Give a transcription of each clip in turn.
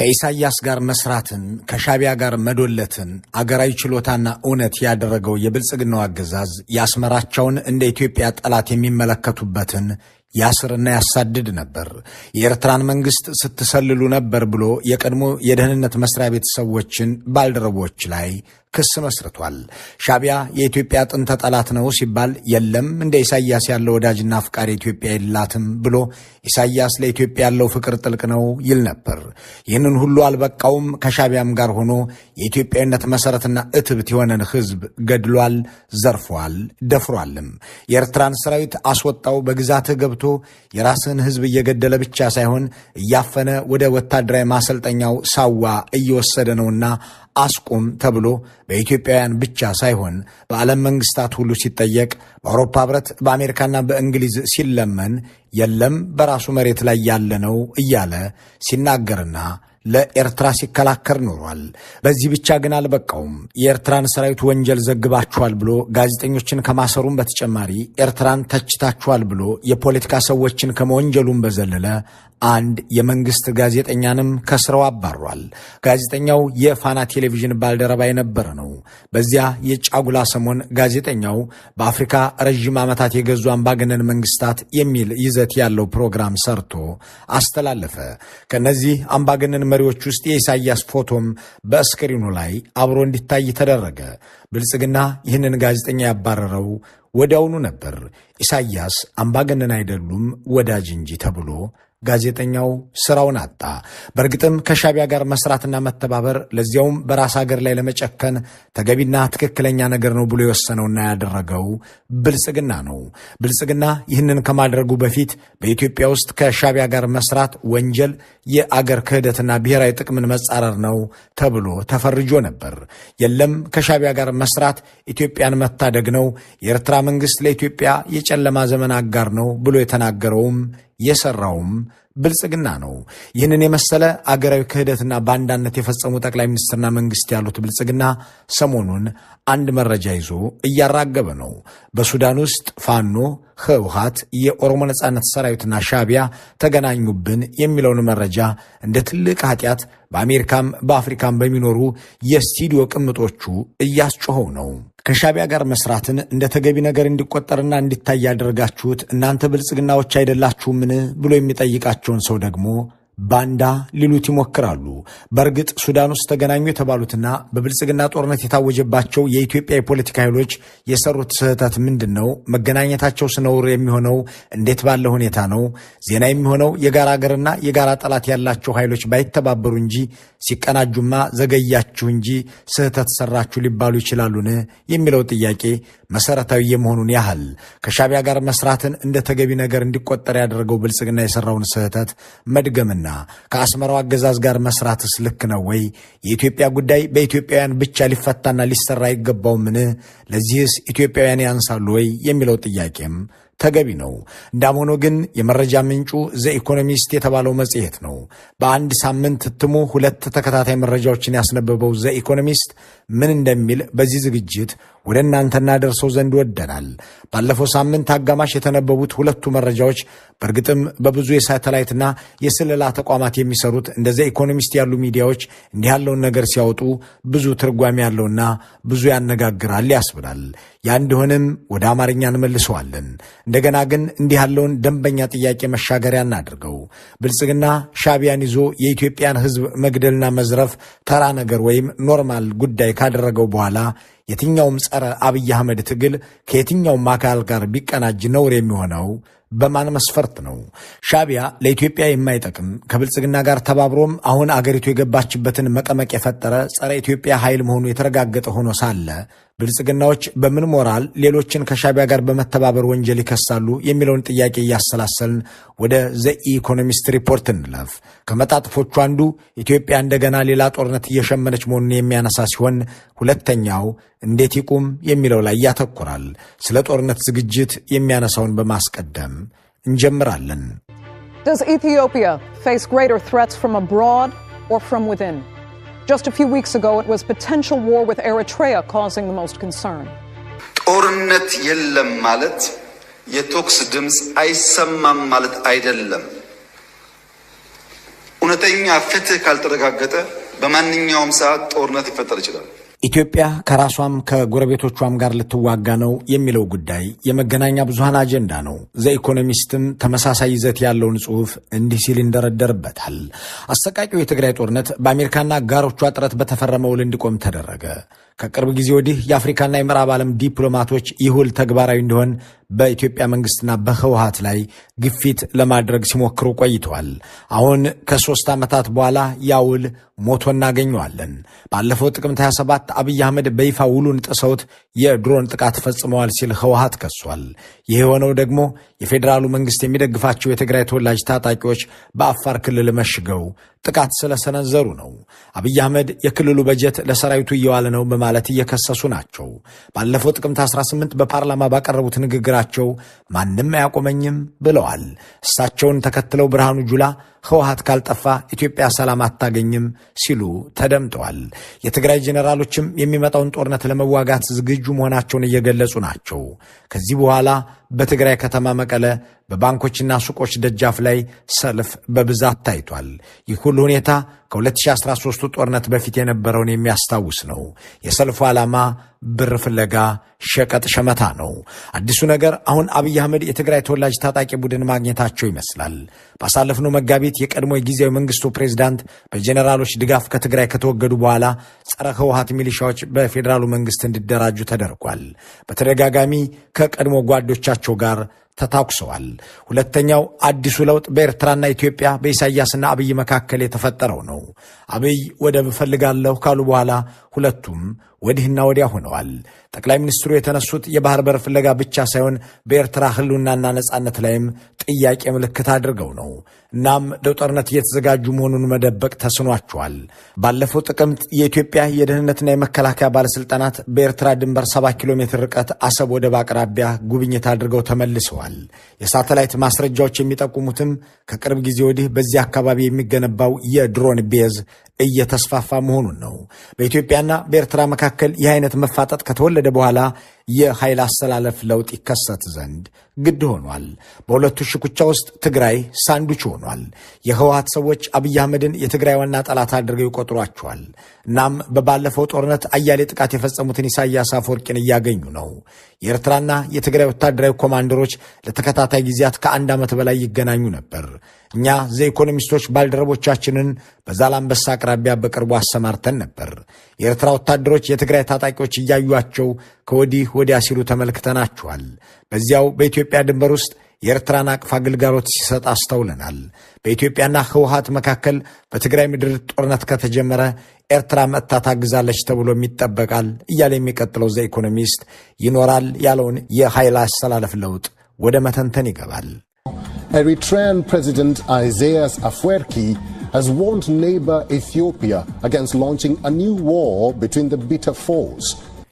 ከኢሳያስ ጋር መስራትን ከሻቢያ ጋር መዶለትን አገራዊ ችሎታና እውነት ያደረገው የብልጽግናው አገዛዝ ያስመራቸውን እንደ ኢትዮጵያ ጠላት የሚመለከቱበትን ያስርና ያሳድድ ነበር። የኤርትራን መንግስት ስትሰልሉ ነበር ብሎ የቀድሞ የደህንነት መስሪያ ቤት ሰዎችን ባልደረቦች ላይ ክስ መስርቷል። ሻቢያ የኢትዮጵያ ጥንተ ጠላት ነው ሲባል የለም እንደ ኢሳያስ ያለው ወዳጅና አፍቃሪ ኢትዮጵያ የላትም ብሎ ኢሳያስ ለኢትዮጵያ ያለው ፍቅር ጥልቅ ነው ይል ነበር። ይህንን ሁሉ አልበቃውም። ከሻቢያም ጋር ሆኖ የኢትዮጵያዊነት መሰረትና እትብት የሆነን ህዝብ ገድሏል፣ ዘርፏል፣ ደፍሯልም። የኤርትራን ሰራዊት አስወጣው፣ በግዛትህ ገብቶ የራስን ህዝብ እየገደለ ብቻ ሳይሆን እያፈነ ወደ ወታደራዊ ማሰልጠኛው ሳዋ እየወሰደ ነውና አስቁም ተብሎ በኢትዮጵያውያን ብቻ ሳይሆን በዓለም መንግስታት ሁሉ ሲጠየቅ፣ በአውሮፓ ህብረት፣ በአሜሪካና በእንግሊዝ ሲለመን የለም በራሱ መሬት ላይ ያለ ነው እያለ ሲናገርና ለኤርትራ ሲከላከር ኖሯል። በዚህ ብቻ ግን አልበቃውም። የኤርትራን ሰራዊት ወንጀል ዘግባችኋል ብሎ ጋዜጠኞችን ከማሰሩም በተጨማሪ ኤርትራን ተችታችኋል ብሎ የፖለቲካ ሰዎችን ከመወንጀሉም በዘለለ አንድ የመንግስት ጋዜጠኛንም ከስራው አባሯል። ጋዜጠኛው የፋና ቴሌቪዥን ባልደረባ የነበረ ነው። በዚያ የጫጉላ ሰሞን ጋዜጠኛው በአፍሪካ ረዥም ዓመታት የገዙ አምባገነን መንግስታት የሚል ይዘት ያለው ፕሮግራም ሰርቶ አስተላለፈ። ከነዚህ አምባገነን መሪዎች ውስጥ የኢሳያስ ፎቶም በስክሪኑ ላይ አብሮ እንዲታይ ተደረገ። ብልጽግና ይህንን ጋዜጠኛ ያባረረው ወዲያውኑ ነበር። ኢሳያስ አምባገነን አይደሉም ወዳጅ እንጂ ተብሎ ጋዜጠኛው ስራውን አጣ። በእርግጥም ከሻቢያ ጋር መስራትና መተባበር ለዚያውም በራስ ሀገር ላይ ለመጨከን ተገቢና ትክክለኛ ነገር ነው ብሎ የወሰነውና ያደረገው ብልጽግና ነው። ብልጽግና ይህንን ከማድረጉ በፊት በኢትዮጵያ ውስጥ ከሻቢያ ጋር መስራት ወንጀል፣ የአገር ክህደትና ብሔራዊ ጥቅምን መጻረር ነው ተብሎ ተፈርጆ ነበር። የለም ከሻቢያ ጋር መስራት ኢትዮጵያን መታደግ ነው፣ የኤርትራ መንግስት ለኢትዮጵያ የጨለማ ዘመን አጋር ነው ብሎ የተናገረውም የሰራውም ብልጽግና ነው። ይህንን የመሰለ አገራዊ ክህደትና ባንዳነት የፈጸሙ ጠቅላይ ሚኒስትርና መንግስት ያሉት ብልጽግና ሰሞኑን አንድ መረጃ ይዞ እያራገበ ነው። በሱዳን ውስጥ ፋኖ፣ ህወሓት፣ የኦሮሞ ነጻነት ሰራዊትና ሻቢያ ተገናኙብን የሚለውን መረጃ እንደ ትልቅ ኃጢአት በአሜሪካም በአፍሪካም በሚኖሩ የስቱዲዮ ቅምጦቹ እያስጮኸው ነው። ከሻቢያ ጋር መስራትን እንደ ተገቢ ነገር እንዲቆጠርና እንዲታይ ያደረጋችሁት እናንተ ብልጽግናዎች አይደላችሁምን ብሎ የሚጠይቃቸውን ሰው ደግሞ ባንዳ ሊሉት ይሞክራሉ። በእርግጥ ሱዳን ውስጥ ተገናኙ የተባሉትና በብልጽግና ጦርነት የታወጀባቸው የኢትዮጵያ የፖለቲካ ኃይሎች የሰሩት ስህተት ምንድን ነው? መገናኘታቸው ስነውር የሚሆነው እንዴት ባለ ሁኔታ ነው? ዜና የሚሆነው የጋራ አገርና የጋራ ጠላት ያላቸው ኃይሎች ባይተባበሩ እንጂ ሲቀናጁማ ዘገያችሁ እንጂ ስህተት ሰራችሁ ሊባሉ ይችላሉን? የሚለው ጥያቄ መሰረታዊ የመሆኑን ያህል ከሻቢያ ጋር መስራትን እንደ ተገቢ ነገር እንዲቆጠር ያደረገው ብልጽግና የሰራውን ስህተት መድገምና ከአስመራው አገዛዝ ጋር መስራትስ ልክ ነው ወይ? የኢትዮጵያ ጉዳይ በኢትዮጵያውያን ብቻ ሊፈታና ሊሰራ አይገባውምን? ለዚህስ ኢትዮጵያውያን ያንሳሉ ወይ? የሚለው ጥያቄም ተገቢ ነው። እንዳም ሆኖ ግን የመረጃ ምንጩ ዘኢኮኖሚስት የተባለው መጽሔት ነው። በአንድ ሳምንት እትሙ 2 ተከታታይ መረጃዎችን ያስነበበው ዘኢኮኖሚስት ምን እንደሚል በዚህ ዝግጅት ወደ እናንተ እናደርሰው ዘንድ ወደናል። ባለፈው ሳምንት አጋማሽ የተነበቡት 2ቱ መረጃዎች በእርግጥም በብዙ የሳተላይትና የስለላ ተቋማት የሚሰሩት እንደ ዘኢኮኖሚስት ያሉ ሚዲያዎች እንዲህ ያለውን ነገር ሲያወጡ ብዙ ትርጓሜ ያለውና ብዙ ያነጋግራል ያስብላል። ያ እንዲሆንም ወደ አማርኛ እንመልሰዋለን። እንደገና ግን እንዲህ ያለውን ደንበኛ ጥያቄ መሻገሪያ እናድርገው። ብልጽግና ሻቢያን ይዞ የኢትዮጵያን ሕዝብ መግደልና መዝረፍ ተራ ነገር ወይም ኖርማል ጉዳይ ካደረገው በኋላ የትኛውም ጸረ አብይ አህመድ ትግል ከየትኛውም አካል ጋር ቢቀናጅ ነውር የሚሆነው በማን መስፈርት ነው? ሻቢያ ለኢትዮጵያ የማይጠቅም ከብልጽግና ጋር ተባብሮም አሁን አገሪቱ የገባችበትን መቀመቅ የፈጠረ ጸረ ኢትዮጵያ ኃይል መሆኑ የተረጋገጠ ሆኖ ሳለ ብልጽግናዎች በምን ሞራል ሌሎችን ከሻቢያ ጋር በመተባበር ወንጀል ይከሳሉ የሚለውን ጥያቄ እያሰላሰልን ወደ ዘኢኮኖሚስት ሪፖርት እንለፍ። ከመጣጥፎቹ አንዱ ኢትዮጵያ እንደገና ሌላ ጦርነት እየሸመነች መሆኑን የሚያነሳ ሲሆን፣ ሁለተኛው እንዴት ይቁም የሚለው ላይ ያተኩራል። ስለ ጦርነት ዝግጅት የሚያነሳውን በማስቀደም እንጀምራለን። Does Ethiopia face greater threats from abroad or from within? Just a few weeks ago, it was potential war with Eritrea causing the most concern. ጦርነት የለም ማለት የቶክስ ድምጽ አይሰማም ማለት አይደለም። እውነታ እውነተኛ ፍትህ ካልተረጋገጠ በማንኛውም ሰዓት ጦርነት ሊፈጠር ይችላል። ኢትዮጵያ ከራሷም ከጎረቤቶቿም ጋር ልትዋጋ ነው የሚለው ጉዳይ የመገናኛ ብዙሃን አጀንዳ ነው። ዘኢኮኖሚስትም ተመሳሳይ ይዘት ያለውን ጽሑፍ እንዲህ ሲል ይንደረደርበታል። አሰቃቂው የትግራይ ጦርነት በአሜሪካና አጋሮቿ ጥረት በተፈረመ ውል እንዲቆም ተደረገ። ከቅርብ ጊዜ ወዲህ የአፍሪካና የምዕራብ ዓለም ዲፕሎማቶች ይህ ውል ተግባራዊ እንዲሆን በኢትዮጵያ መንግስትና በህወሓት ላይ ግፊት ለማድረግ ሲሞክሩ ቆይተዋል። አሁን ከ3 ዓመታት በኋላ ያ ውል ሞቶ እናገኘዋለን። ባለፈው ጥቅምት 27 አብይ አህመድ በይፋ ውሉን ጥሰውት የድሮን ጥቃት ፈጽመዋል ሲል ህወሓት ከሷል። ይህ የሆነው ደግሞ የፌዴራሉ መንግስት የሚደግፋቸው የትግራይ ተወላጅ ታጣቂዎች በአፋር ክልል መሽገው ጥቃት ስለሰነዘሩ ነው። አብይ አህመድ የክልሉ በጀት ለሰራዊቱ እየዋለ ነው በማለት እየከሰሱ ናቸው። ባለፈው ጥቅምት 18 በፓርላማ ባቀረቡት ንግግራቸው ማንም አያቆመኝም ብለዋል። እሳቸውን ተከትለው ብርሃኑ ጁላ ህወሓት ካልጠፋ ኢትዮጵያ ሰላም አታገኝም ሲሉ ተደምጠዋል። የትግራይ ጄኔራሎችም የሚመጣውን ጦርነት ለመዋጋት ዝግጁ መሆናቸውን እየገለጹ ናቸው። ከዚህ በኋላ በትግራይ ከተማ መቀለ በባንኮችና ሱቆች ደጃፍ ላይ ሰልፍ በብዛት ታይቷል። ይህ ሁሉ ሁኔታ ከ2013 ጦርነት በፊት የነበረውን የሚያስታውስ ነው። የሰልፉ ዓላማ ብር ፍለጋ፣ ሸቀጥ ሸመታ ነው። አዲሱ ነገር አሁን አብይ አህመድ የትግራይ ተወላጅ ታጣቂ ቡድን ማግኘታቸው ይመስላል። ባሳለፍነው መጋቢት የቀድሞ የጊዜያዊ መንግስቱ ፕሬዝዳንት በጄኔራሎች ድጋፍ ከትግራይ ከተወገዱ በኋላ ጸረ ህወሓት ሚሊሻዎች በፌዴራሉ መንግስት እንዲደራጁ ተደርጓል። በተደጋጋሚ ከቀድሞ ጓዶቻቸው ጋር ተታኩሰዋል። ሁለተኛው አዲሱ ለውጥ በኤርትራና ኢትዮጵያ በኢሳያስና አብይ መካከል የተፈጠረው ነው። አብይ ወደብ እፈልጋለሁ ካሉ በኋላ ሁለቱም ወዲህና ወዲያ ሆነዋል። ጠቅላይ ሚኒስትሩ የተነሱት የባህር በር ፍለጋ ብቻ ሳይሆን በኤርትራ ህልውናና ነጻነት ላይም ጥያቄ ምልክት አድርገው ነው። እናም ለጦርነት እየተዘጋጁ መሆኑን መደበቅ ተስኗቸዋል። ባለፈው ጥቅምት የኢትዮጵያ የደህንነትና የመከላከያ ባለስልጣናት በኤርትራ ድንበር 70 ኪሎ ሜትር ርቀት አሰብ ወደብ አቅራቢያ ጉብኝት አድርገው ተመልሰዋል። የሳተላይት ማስረጃዎች የሚጠቁሙትም ከቅርብ ጊዜ ወዲህ በዚህ አካባቢ የሚገነባው የድሮን ቤዝ እየተስፋፋ መሆኑን ነው። በኢትዮጵያና በኤርትራ መካከል ይህ አይነት መፋጠጥ ከተወለደ በኋላ የኃይል አስተላለፍ ለውጥ ይከሰት ዘንድ ግድ ሆኗል። በሁለቱ ሽኩቻ ውስጥ ትግራይ ሳንዱች ሆኗል። የህወሓት ሰዎች አብይ አህመድን የትግራይ ዋና ጠላት አድርገው ይቆጥሯቸዋል። እናም በባለፈው ጦርነት አያሌ ጥቃት የፈጸሙትን ኢሳያስ አፈወርቂን እያገኙ ነው። የኤርትራና የትግራይ ወታደራዊ ኮማንደሮች ለተከታታይ ጊዜያት ከ1 ዓመት በላይ ይገናኙ ነበር። እኛ ዘኢኮኖሚስቶች ባልደረቦቻችንን በዛላምበሳ አቅራቢያ በቅርቡ አሰማርተን ነበር። የኤርትራ ወታደሮች የትግራይ ታጣቂዎች እያዩቸው ከወዲህ ወዲያ ሲሉ ተመልክተናቸዋል። በዚያው በኢትዮጵያ ድንበር ውስጥ የኤርትራን አቅፍ አገልጋሎት ሲሰጥ አስተውለናል። በኢትዮጵያና ህወሓት መካከል በትግራይ ምድር ጦርነት ከተጀመረ ኤርትራ መጥታ ታግዛለች ተብሎም ይጠበቃል እያለ የሚቀጥለው ዘኢኮኖሚስት ይኖራል ያለውን የኃይል አስተላለፍ ለውጥ ወደ መተንተን ይገባል። Eritrean President Isaias Afwerki has warned neighbor Ethiopia against launching a new war between the bitter foes.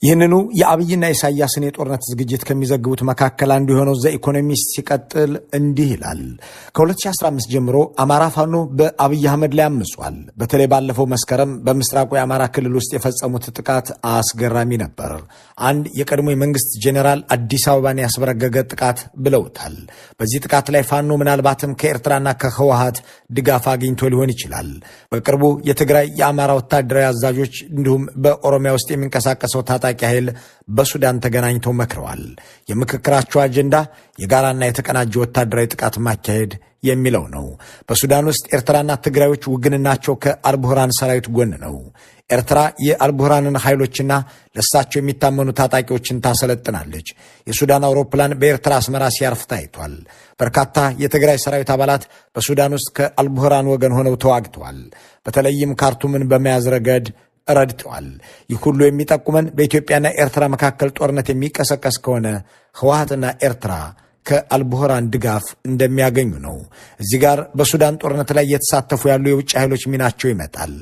ይህንኑ የአብይና ኢሳያስን የጦርነት ዝግጅት ከሚዘግቡት መካከል አንዱ የሆነው ዘኢኮኖሚስት ሲቀጥል እንዲህ ይላል። ከ2015 ጀምሮ አማራ ፋኖ በአብይ አህመድ ላይ አምጿል። በተለይ ባለፈው መስከረም በምስራቁ የአማራ ክልል ውስጥ የፈጸሙት ጥቃት አስገራሚ ነበር። አንድ የቀድሞ የመንግስት ጄኔራል አዲስ አበባን ያስበረገገ ጥቃት ብለውታል። በዚህ ጥቃት ላይ ፋኖ ምናልባትም ከኤርትራና ከህወሓት ድጋፍ አግኝቶ ሊሆን ይችላል። በቅርቡ የትግራይ የአማራ ወታደራዊ አዛዦች እንዲሁም በኦሮሚያ ውስጥ የሚንቀሳቀሰው ታጣቂ ኃይል በሱዳን ተገናኝተው መክረዋል። የምክክራቸው አጀንዳ የጋራና የተቀናጀ ወታደራዊ ጥቃት ማካሄድ የሚለው ነው። በሱዳን ውስጥ ኤርትራና ትግራዮች ውግንናቸው ከአልቡርሃን ሰራዊት ጎን ነው። ኤርትራ የአልቡርሃንን ኃይሎችና ለሳቸው የሚታመኑ ታጣቂዎችን ታሰለጥናለች። የሱዳን አውሮፕላን በኤርትራ አስመራ ሲያርፍ ታይቷል። በርካታ የትግራይ ሰራዊት አባላት በሱዳን ውስጥ ከአልቡርሃን ወገን ሆነው ተዋግተዋል። በተለይም ካርቱምን በመያዝ ረገድ ረድተዋል። ይህ ሁሉ የሚጠቁመን በኢትዮጵያና ኤርትራ መካከል ጦርነት የሚቀሰቀስ ከሆነ ህወሓትና ኤርትራ ከአልቡርሃን ድጋፍ እንደሚያገኙ ነው። እዚህ ጋር በሱዳን ጦርነት ላይ እየተሳተፉ ያሉ የውጭ ኃይሎች ሚናቸው ይመጣል።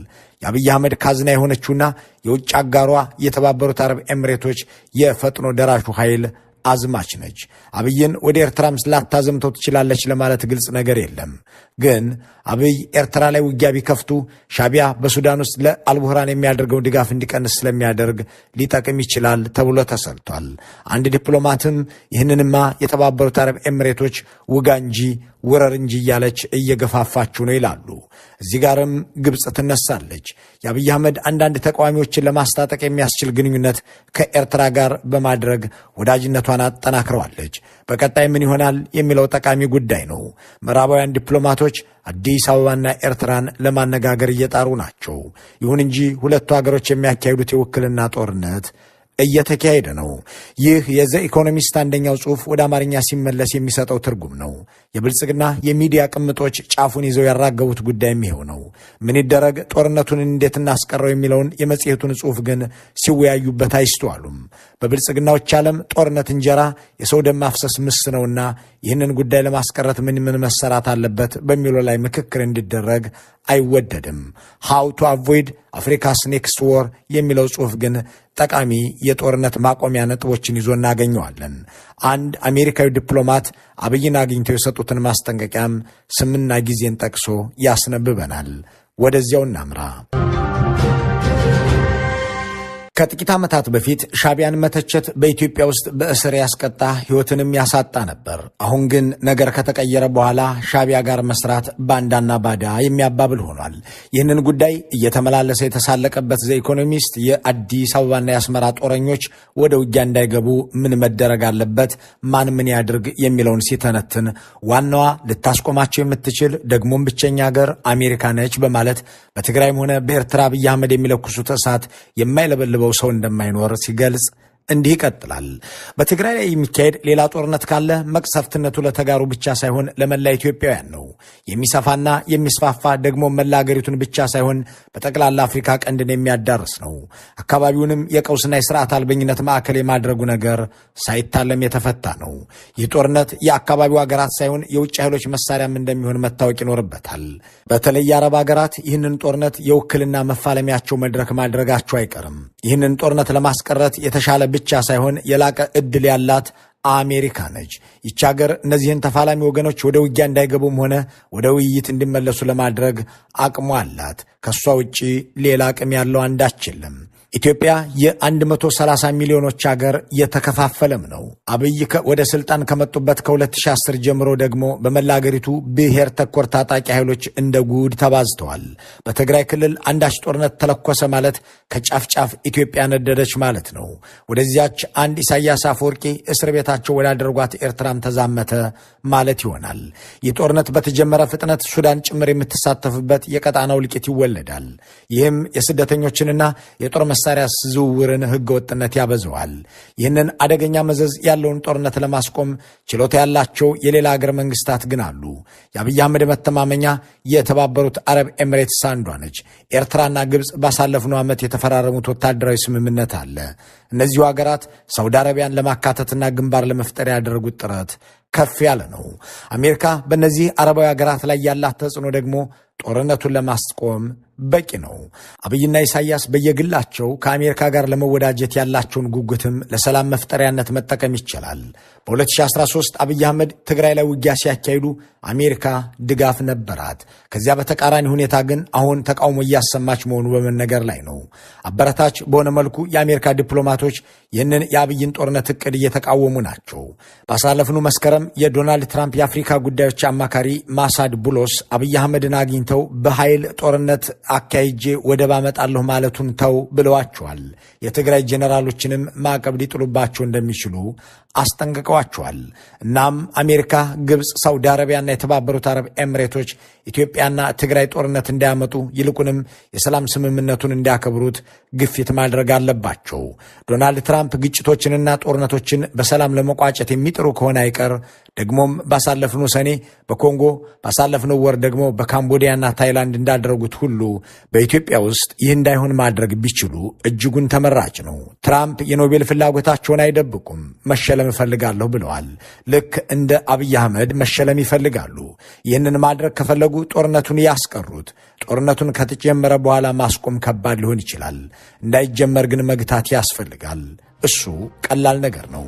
የአብይ አህመድ ካዝና የሆነችውና የውጭ አጋሯ የተባበሩት አረብ ኤምሬቶች የፈጥኖ ደራሹ ኃይል አዝማች ነች። አብይን ወደ ኤርትራም ላታዘምተው ትችላለች ለማለት ግልጽ ነገር የለም። ግን አብይ ኤርትራ ላይ ውጊያ ቢከፍቱ ሻቢያ በሱዳን ውስጥ ለአልቡርሃን የሚያደርገው ድጋፍ እንዲቀንስ ስለሚያደርግ ሊጠቅም ይችላል ተብሎ ተሰልቷል። አንድ ዲፕሎማትም ይህንንማ የተባበሩት አረብ ኤሚሬቶች ውጋ እንጂ ውረር እንጂ እያለች እየገፋፋችሁ ነው ይላሉ። እዚህ ጋርም ግብፅ ትነሳለች። የአብይ አህመድ አንዳንድ ተቃዋሚዎችን ለማስታጠቅ የሚያስችል ግንኙነት ከኤርትራ ጋር በማድረግ ወዳጅነቷን አጠናክረዋለች። በቀጣይ ምን ይሆናል የሚለው ጠቃሚ ጉዳይ ነው። ምዕራባውያን ዲፕሎማቶች አዲስ አበባና ኤርትራን ለማነጋገር እየጣሩ ናቸው። ይሁን እንጂ ሁለቱ ሀገሮች የሚያካሂዱት የውክልና ጦርነት እየተካሄደ ነው። ይህ የዘ ኢኮኖሚስት አንደኛው ጽሑፍ ወደ አማርኛ ሲመለስ የሚሰጠው ትርጉም ነው። የብልጽግና የሚዲያ ቅምጦች ጫፉን ይዘው ያራገቡት ጉዳይም ይሄው ነው። ምን ይደረግ፣ ጦርነቱን እንዴት እናስቀረው የሚለውን የመጽሔቱን ጽሑፍ ግን ሲወያዩበት አይስተዋሉም። በብልጽግናዎች ዓለም ጦርነት እንጀራ፣ የሰው ደም ማፍሰስ ምስ ነውና ይህንን ጉዳይ ለማስቀረት ምን መሰራት አለበት በሚለው ላይ ምክክር እንዲደረግ አይወደድም። ሃው ቱ አቮይድ አፍሪካስ ኔክስት ዎር የሚለው ጽሑፍ ግን ጠቃሚ የጦርነት ማቆሚያ ነጥቦችን ይዞ እናገኘዋለን። አንድ አሜሪካዊ ዲፕሎማት አብይን አግኝተው የሰጡትን ማስጠንቀቂያም ስምና ጊዜን ጠቅሶ ያስነብበናል። ወደዚያው እናምራ። ከጥቂት ዓመታት በፊት ሻቢያን መተቸት በኢትዮጵያ ውስጥ በእስር ያስቀጣ ሕይወትንም ያሳጣ ነበር። አሁን ግን ነገር ከተቀየረ በኋላ ሻቢያ ጋር መስራት ባንዳና ባዳ የሚያባብል ሆኗል። ይህንን ጉዳይ እየተመላለሰ የተሳለቀበት ዘ ኢኮኖሚስት የአዲስ አበባና የአስመራ ጦረኞች ወደ ውጊያ እንዳይገቡ ምን መደረግ አለበት፣ ማን ምን ያድርግ የሚለውን ሲተነትን ዋናዋ ልታስቆማቸው የምትችል ደግሞም ብቸኛ ሀገር አሜሪካ ነች በማለት በትግራይም ሆነ በኤርትራ አብይ አህመድ የሚለኩሱት እሳት የማይለበልበው ሰው እንደማይኖር ሲገልጽ እንዲህ ይቀጥላል። በትግራይ ላይ የሚካሄድ ሌላ ጦርነት ካለ መቅሰፍትነቱ ለተጋሩ ብቻ ሳይሆን ለመላ ኢትዮጵያውያን ነው። የሚሰፋና የሚስፋፋ ደግሞ መላ አገሪቱን ብቻ ሳይሆን በጠቅላላ አፍሪካ ቀንድን የሚያዳርስ ነው። አካባቢውንም የቀውስና የስርዓት አልበኝነት ማዕከል የማድረጉ ነገር ሳይታለም የተፈታ ነው። ይህ ጦርነት የአካባቢው ሀገራት ሳይሆን የውጭ ኃይሎች መሳሪያም እንደሚሆን መታወቅ ይኖርበታል። በተለይ የአረብ ሀገራት ይህንን ጦርነት የውክልና መፋለሚያቸው መድረክ ማድረጋቸው አይቀርም። ይህንን ጦርነት ለማስቀረት የተሻለ ብቻ ሳይሆን የላቀ ዕድል ያላት አሜሪካ ነች። ይቺ ሀገር እነዚህን ተፋላሚ ወገኖች ወደ ውጊያ እንዳይገቡም ሆነ ወደ ውይይት እንዲመለሱ ለማድረግ አቅሟ አላት። ከሷ ውጪ ሌላ አቅም ያለው አንዳች የለም። ኢትዮጵያ የ130 ሚሊዮኖች ሀገር የተከፋፈለም ነው። አብይ ወደ ስልጣን ከመጡበት ከ2010 ጀምሮ ደግሞ በመላ ሀገሪቱ ብሔር ተኮር ታጣቂ ኃይሎች እንደ ጉድ ተባዝተዋል። በትግራይ ክልል አንዳች ጦርነት ተለኮሰ ማለት ከጫፍ ጫፍ ኢትዮጵያ ነደደች ማለት ነው። ወደዚያች አንድ ኢሳያስ አፈወርቂ እስር ቤታቸው ወዳደረጓት ኤርትራም ተዛመተ ማለት ይሆናል። ይህ ጦርነት በተጀመረ ፍጥነት ሱዳን ጭምር የምትሳተፍበት የቀጣናው እልቂት ይወለዳል። ይህም የስደተኞችንና የጦር መሳሪያ ዝውውርን ህገወጥነት ያበዘዋል። ይህንን አደገኛ መዘዝ ያለውን ጦርነት ለማስቆም ችሎታ ያላቸው የሌላ ሀገር መንግስታት ግን አሉ። የአብይ አህመድ መተማመኛ የተባበሩት አረብ ኤሚሬትስ አንዷ ነች። ኤርትራና ግብፅ ባሳለፍነው ዓመት የተፈራረሙት ወታደራዊ ስምምነት አለ። እነዚሁ ሀገራት ሳውዲ አረቢያን ለማካተትና ግንባር ለመፍጠር ያደረጉት ጥረት ከፍ ያለ ነው። አሜሪካ በእነዚህ አረባዊ ሀገራት ላይ ያላት ተጽዕኖ ደግሞ ጦርነቱን ለማስቆም በቂ ነው። አብይና ኢሳያስ በየግላቸው ከአሜሪካ ጋር ለመወዳጀት ያላቸውን ጉጉትም ለሰላም መፍጠሪያነት መጠቀም ይቻላል። በ2013 አብይ አህመድ ትግራይ ላይ ውጊያ ሲያካሂዱ አሜሪካ ድጋፍ ነበራት። ከዚያ በተቃራኒ ሁኔታ ግን አሁን ተቃውሞ እያሰማች መሆኑ በመነገር ላይ ነው። አበረታች በሆነ መልኩ የአሜሪካ ዲፕሎማቶች ይህንን የአብይን ጦርነት እቅድ እየተቃወሙ ናቸው። ባሳለፍነው መስከረም የዶናልድ ትራምፕ የአፍሪካ ጉዳዮች አማካሪ ማሳድ ቡሎስ አብይ አህመድን አግኝተው በኃይል ጦርነት አካይጄ ወደብ አመጣለሁ ማለቱን ተው ብለዋቸዋል። የትግራይ ጄኔራሎችንም ማዕቀብ ሊጥሉባቸው እንደሚችሉ አስጠንቅቀዋቸዋል። እናም አሜሪካ፣ ግብፅ፣ ሳውዲ አረቢያና የተባበሩት አረብ ኤሚሬቶች ኢትዮጵያና ትግራይ ጦርነት እንዳያመጡ ይልቁንም የሰላም ስምምነቱን እንዲያከብሩት ግፊት ማድረግ አለባቸው። ዶናልድ ትራምፕ ግጭቶችንና ጦርነቶችን በሰላም ለመቋጨት የሚጥሩ ከሆነ አይቀር ደግሞም ባሳለፍነው ሰኔ በኮንጎ ባሳለፍነው ወር ደግሞ በካምቦዲያና ታይላንድ እንዳደረጉት ሁሉ በኢትዮጵያ ውስጥ ይህ እንዳይሆን ማድረግ ቢችሉ እጅጉን ተመራጭ ነው። ትራምፕ የኖቤል ፍላጎታቸውን አይደብቁም። መሸለም እፈልጋለሁ ብለዋል። ልክ እንደ አብይ አህመድ መሸለም ይፈልጋሉ። ይህንን ማድረግ ከፈለጉ ጦርነቱን ያስቀሩት። ጦርነቱን ከተጀመረ በኋላ ማስቆም ከባድ ሊሆን ይችላል። እንዳይጀመር ግን መግታት ያስፈልጋል። እሱ ቀላል ነገር ነው።